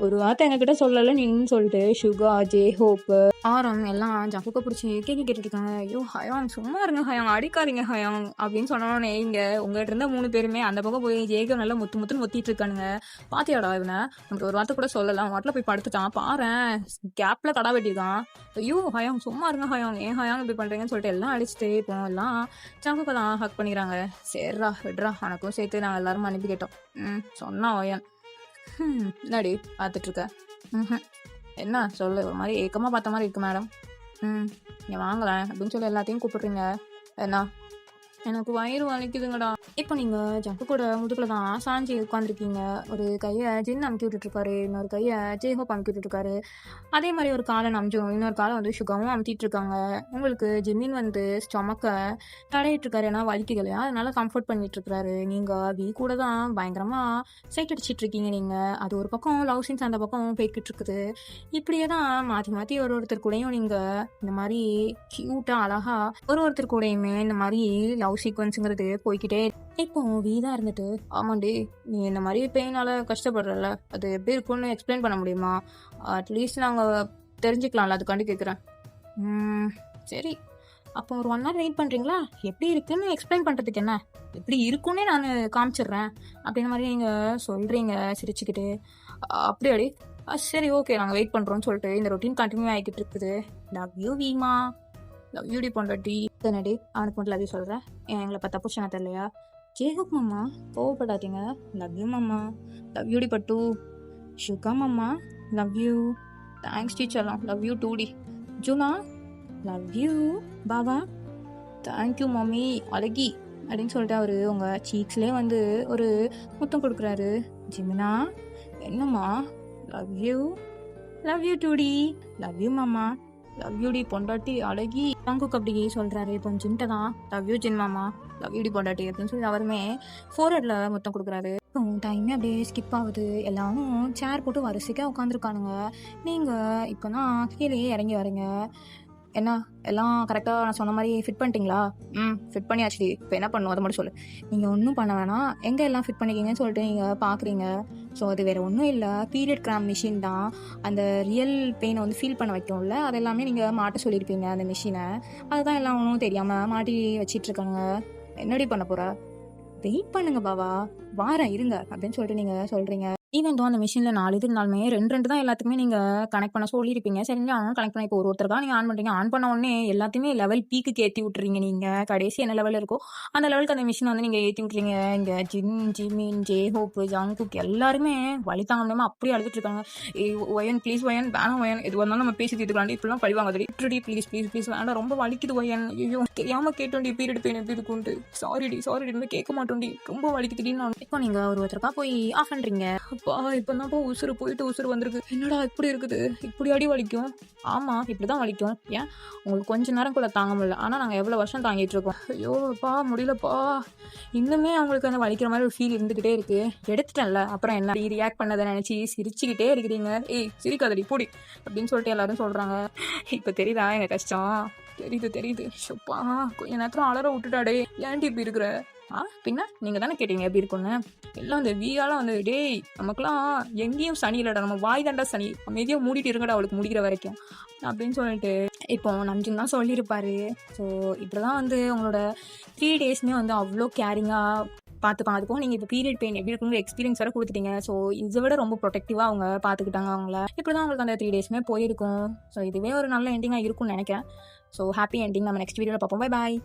ஒரு வார்த்தை எங்ககிட்ட சொல்லலை நீன்னு சொல்லிட்டு சுகா, ஜே ஹோப், ஆரம் எல்லாம் ஜங்குக்கை பிடிச்சி கேட்டுட்டு இருக்காங்க. ஐயோ ஹயாங் சும்மா இருங்க ஹயாங், அடிக்காதீங்க ஹயாங் அப்படின்னு சொன்னோன்னே இங்க உங்ககிட்ட இருந்த 3 பேருமே அந்த பக்கம் போய் ஜேக நல்லா முத்துன்னு ஒத்திட்டு இருக்கானுங்க. பாத்தியாடா இவனை, நமக்கு ஒரு வார்த்தை கூட சொல்லலாம், வாட்டில் போய் படுத்துட்டான் பாறேன், கேப்ல கடா வெட்டியிருக்கான். ஐயோ ஹயாங் சும்மா இருங்க ஹயாங், ஏன் ஹயாங் இப்படி பண்றீங்கன்னு சொல்லிட்டு எல்லாம் அடிச்சுட்டு இப்போ எல்லாம் ஜங்குக்கை தான் ஹக் பண்ணிக்கிறாங்க. சரிடா விட்றா, எனக்கும் சேர்த்து நாங்கள் எல்லாரும் அனுப்பி கேட்டோம். சொன்னா ஒயன். என்னடி பார்த்துட்டு இருக்க? என்ன சொல்லு, ஒரு மாதிரி ஏக்கமாக பார்த்த மாதிரி இருக்கு மேடம். நீ வாங்கலேன் அப்படின்னு சொல்லி எல்லாத்தையும் கூப்பிடுறீங்க. என்ன, எனக்கு வயிறு வலிக்குதுங்கடா. இப்போ நீங்கள் ஜங்கு கூட முதுகில் தான் சாஞ்சி உட்காந்துருக்கீங்க. ஒரு கையை ஜின் அமுக்கி விட்டுட்ருக்காரு, இன்னொரு கையை ஜேஹோப் அமுக்கி விட்டுட்ருக்காரு. அதே மாதிரி ஒரு காலை நம்ஜும் இன்னொரு காலை வந்து சுகாவும் அமுத்திட்டு இருக்காங்க. உங்களுக்கு ஜிம்மின் வந்து ஸ்டொமக்கை தடையிட்ருக்காரு, ஏன்னா வலிக்குது இல்லையா, அதனால கம்ஃபர்ட் பண்ணிட்டுருக்காரு. நீங்கள் வீ கூட தான் பயங்கரமாக சைட் அடிச்சிட்டு இருக்கீங்க. நீங்கள் அது ஒரு பக்கம் லவ் சீன்ஸ் அந்த பக்கம் போய்கிட்டு இருக்குது. இப்படியே தான் மாற்றி மாற்றி ஒருத்தர் கூடயும் நீங்கள் இந்த மாதிரி க்யூட்டாக அழகாக ஒருத்தர் கூடயுமே இந்த மாதிரி லவ் சீக்வன்ஸுங்கிறது போய்கிட்டே. இப்போ வீதா இருந்துட்டு, ஆமாண்டி நீ இந்த மாதிரி பெயினால கஷ்டப்படுறல, அது எப்படி இருக்குன்னு எக்ஸ்பிளைன் பண்ண முடியுமா? அட்லீஸ்ட் நாங்கள் தெரிஞ்சுக்கலாம்ல, அதுக்காண்டி கேட்குறேன். சரி, அப்போ ஒரு 1 hour வெயிட் பண்ணுறீங்களா? எப்படி இருக்குன்னு எக்ஸ்பிளைன் பண்ணுறதுக்கு என்ன, எப்படி இருக்குன்னே நான் காமிச்சிடுறேன் அப்படின்ற மாதிரி நீங்கள் சொல்கிறீங்க சிரிச்சுக்கிட்டு. அப்படியாடி, சரி ஓகே நாங்கள் வெயிட் பண்ணுறோன்னு சொல்லிட்டு இந்த ரொட்டீன் கண்டினியூ ஆகிக்கிட்டு இருக்குது. லவ் யூ வீமா, லவ் யூடி பொண்டாட்டி. என்னடி அவனுக்கு மட்டும் லவ் யூ சொல்கிறேன், எங்களை பார்த்தா புருஷனா தெரியலையா? ஜேஹோப் மாமா கோவப்படாதீங்க, லவ் யூ மாமா, லவ் யூடி பட்டு. சுகா மாமா லவ் யூ, தேங்க்ஸ் டீச்சர்லாம், லவ் யூ டூடி. ஜூனா லவ் யூ, பாபா தேங்க்யூ மம்மி அழகி அப்படின்னு சொல்லிட்டு அவர் உங்கள் சீக்ஸ்லேயே வந்து ஒரு முத்தம் கொடுக்குறாரு. ஜிமினா என்னம்மா, லவ் யூ டூடி, லவ் யூ மாமா, லவ் யூடி பொண்டாட்டி அழகி. ஜங்குக் அப்படி சொல்கிறாரு. இப்போ ஜின்ட்ட தான் லவ் யூ ஜின் மாமா, லவ் யூடி பொண்டாட்டி அப்படின்னு சொல்லி அவருமே ஃபோர்ஹெட்ல முத்தம் கொடுக்குறாரு. இப்போ டைமே அப்படியே ஸ்கிப் ஆகுது. எல்லாரும் சேர் போட்டு வரிசைக்காக உட்காந்துருக்கானுங்க. நீங்கள் இப்போ தான் கீழே இறங்கி வரீங்க. என்ன எல்லாம் கரெக்டாக நான் சொன்ன மாதிரி ஃபிட் பண்ணிட்டீங்களா? ஃபிட் பண்ணியாச்சு. இப்போ என்ன பண்ணுவோம் அதை மட்டும் சொல்லு. நீங்கள் ஒன்றும் பண்ண வேணாம், எங்கே எல்லாம் ஃபிட் பண்ணிக்கிங்கன்னு சொல்லிட்டு நீங்கள் பார்க்குறீங்க. ஸோ அது வேறு ஒன்றும் இல்லை, பீரியட் கிராம் மிஷின் தான். அந்த ரியல் பெயினை வந்து ஃபீல் பண்ண வைக்கும்ல, அது எல்லாமே நீங்கள் மாட்ட சொல்லியிருப்பீங்க அந்த மிஷினை. அதுதான் எல்லாம் ஒன்றும் தெரியாமல் மாட்டி வச்சிட்ருக்காங்க. என்னடி பண்ண போகிற? வெயிட் பண்ணுங்க பாவா, வாரேன் இருங்க அப்படின்னு சொல்லிட்டு நீங்கள் சொல்கிறீங்க. ஈவன் தான் அந்த மிஷினில் 4 இது இருந்தாலுமே 2 தான் எல்லாத்துக்குமே நீங்கள் கனெக்ட் பண்ண சொல்லியிருப்பீங்க. சரிங்களா, அவங்க கனெக்ட் பண்ணி இப்போ ஒருத்தருக்காக நீங்கள் ஆன் பண்ணுறீங்க. ஆன் பண்ண உடனே எல்லாத்தையுமே லெவல் பீக்கு ஏற்றி விட்டுறீங்க. நீங்கள் கடைசி என்ன லெவலில் இருக்கோ அந்த லெவலுக்கு அந்த மிஷினை வந்து நீங்கள் ஏற்றி விட்றீங்க. இங்கே ஜிமின், ஜேஹோப், ஜங்குக் எல்லாருமே வலி தாங்க முடியாமல் அப்படியே அழுதுட்டு இருக்காங்க. ஒயன் ப்ளீஸ், ஒயன் வேணாம், ஒயன் எது வந்தாலும் நம்ம பேசி தீர்த்துக்கலாம், இப்படிலாம் பழிவாங்க டி ப்ளீஸ் ப்ளீஸ் ப்ளீஸ் வேண்டாம், ரொம்ப வலிக்குது ஒயன். ஐயோ தெரியாமல் கேட்டோண்டி, பீரியட் பெயின் எப்படி இருக்குன்ட்டு. சாரிடி கேட்க மாட்டோண்டி, ரொம்ப வலிக்குதுடின்னு. இப்போ நீங்கள் ஒருத்தருக்கா போய் ஆஃப் பண்ணுறீங்க. இப்போ தான் உசுறு போயிட்டு உசுறு வந்திருக்கு. என்னடா இப்படி இருக்குது, இப்படி அடி வலிக்கும்? ஆமாம் இப்படி தான் வலிக்கும். ஏன் உங்களுக்கு கொஞ்சம் நேரம் கூட தாங்க முடியல, ஆனால் நாங்கள் எவ்வளோ வருஷம் தாங்கிட்டு இருக்கோம். ஐயோப்பா முடியலப்பா, இன்னுமே அவங்களுக்கு அந்த வலிக்கிற மாதிரி ஒரு ஃபீல் இருந்துக்கிட்டே இருக்குது. எடுத்துட்டேன்ல அப்புறம் என்ன, ரியாக்ட் பண்ணதை நினச்சி சிரிச்சுக்கிட்டே இருக்கிறீங்க. சிரிக்காதடி போடி அப்படின்னு சொல்லிட்டு எல்லாரும் சொல்கிறாங்க. இப்போ தெரியுதா எங்கள் கஷ்டம்? தெரியுது. ஷப்பா கொஞ்சம் நேரத்தில் அலற விட்டுட்டாடே, ஏன்டி இப்படி இருக்கிற? பின்ன நீங்கள் தானே கேட்டீங்க எப்படி இருக்குன்னு. எல்லாம் அந்த வீயாலாம் வந்து டேய் நமக்குலாம் எங்கேயும் சனி இல்லைடா, நம்ம வாய் தாண்டா சனி, அமைதியாக மூடிட்டு இருங்கடா அவளுக்கு முடிக்கிற வரைக்கும் அப்படின்னு சொல்லிட்டு இப்போ நம்ஜின் தான் சொல்லியிருப்பாரு. ஸோ இப்படி தான் வந்து உங்களோட 3 daysமே வந்து அவ்வளோ கேரிங்காக பார்த்துப்பாங்க. அதுக்கும் நீங்கள் இப்போ பீரியட் பெயின் எப்படி இருக்குங்கிற எக்ஸ்பீரியன்ஸ் வர கொடுத்துட்டீங்க. ஸோ இதை விட ரொம்ப ப்ரொடெக்டிவாக அவங்க பார்த்துக்கிட்டாங்க அவங்கள. இப்படி தான் அவங்களுக்கு அந்த 3 daysமே போயிருக்கும். ஸோ இதுவே ஒரு நல்ல எண்டிங்காக இருக்கும்னு நினைக்கிறேன். ஸோ ஹாப்பி எண்டிங் நம்ம நெக்ஸ்ட் வீடியோவில் பார்ப்போம். Bye bye.